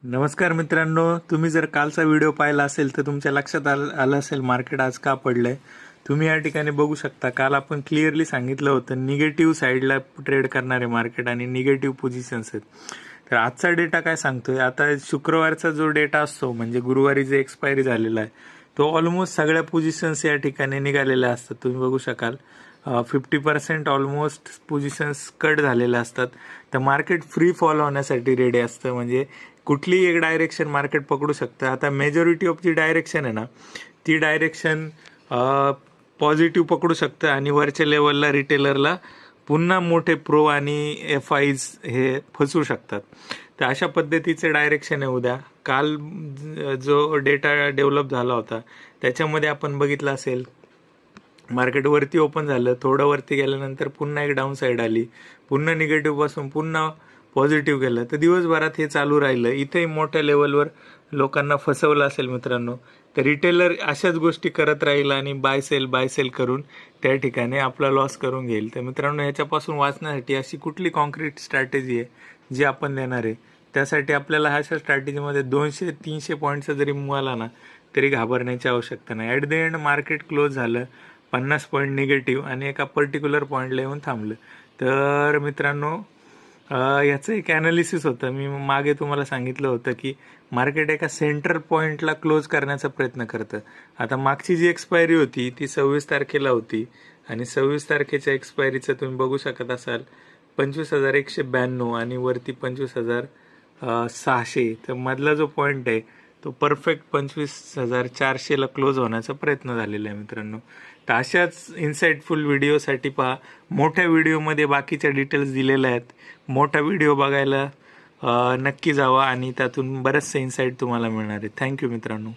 नमस्कार मित्रांनो, तुम्ही जर कालचा व्हिडिओ पाहिला असेल तर तुमच्या लक्षात आलं असेल मार्केट आज का पडलंय. तुम्ही या ठिकाणी बघू शकता, काल आपण क्लिअरली सांगितलं होतं निगेटिव्ह साईडला ट्रेड करणारे मार्केट आणि निगेटिव्ह पोझिशन्स आहेत. तर आजचा डेटा काय सांगतोय, आता शुक्रवारचा जो डेटा असतो म्हणजे गुरुवारी जे एक्सपायरी झालेला आहे तो ऑलमोस्ट सगळ्या पोझिशन्स या ठिकाणी निघालेल्या असतात. तुम्ही बघू शकाल 50% ऑलमोस्ट पोझिशन्स कट झालेल्या असतात. तर मार्केट फ्री फॉल होण्यासाठी रेडी असतं, म्हणजे कुठलीही एक डायरेक्शन मार्केट पकडू शकतं. आता मेजॉरिटी ऑफ जी डायरेक्शन आहे ना, ती डायरेक्शन पॉझिटिव्ह पकडू शकतं आणि वरच्या लेवलला रिटेलरला पुन्हा मोठे प्रो आणि FIs हे फसवू शकतात. तर अशा पद्धतीचे डायरेक्शन आहे उद्या. काल जो डेटा डेव्हलप झाला होता त्याच्यामध्ये आपण बघितलं असेल, मार्केट वरती ओपन झालं, थोडं वरती गेल्यानंतर पुन्हा एक डाऊन साईड आली, पुन्हा निगेटिव्ह पासून पुन्हा पॉझिटिव्ह केलं. तर दिवसभरात हे चालू राहिलं. इथेही मोठ्या लेवलवर लोकांना फसवलं असेल मित्रांनो. तर रिटेलर अशाच गोष्टी करत राहील आणि बाय सेल करून त्या ठिकाणी आपला लॉस करून घेईल. तर मित्रांनो, ह्याच्यापासून वाचण्यासाठी अशी कुठली कॉन्क्रीट स्ट्रॅटेजी आहे जी आपण देणार आहे. त्यासाठी आपल्याला अशा स्ट्रॅटेजीमध्ये 200-300 पॉईंटचा जरी मूव आला ना तरी घाबरण्याची आवश्यकता नाही. At the end market close झालं 50 पॉईंट निगेटिव्ह आणि एका पर्टिक्युलर पॉईंटला येऊन थांबलं. तर मित्रांनो, याचं एक ॲनालिसिस होतं. मी मागे तुम्हाला सांगितलं होतं की मार्केट एका सेंटर पॉईंटला क्लोज करण्याचा प्रयत्न करतं. आता मागची जी एक्सपायरी होती ती 26 तारखेला होती आणि 26 तारखेच्या एक्सपायरीचं तुम्ही बघू शकत असाल 25,192 आणि वरती 25,600. तर मधला जो पॉईंट आहे तो परफेक्ट 25,400ला क्लोज होण्याचा प्रयत्न झालेला आहे मित्रांनो. तर अशाच इन्साइटफुल व्हिडिओसाठी पहा. मोठ्या व्हिडिओमध्ये बाकीच्या डिटेल्स दिलेल्या आहेत. मोठा व्हिडिओ बघायला नक्की जावा आणि त्यातून बरेचसे इन्साईट तुम्हाला मिळणार आहे. थँक्यू मित्रांनो.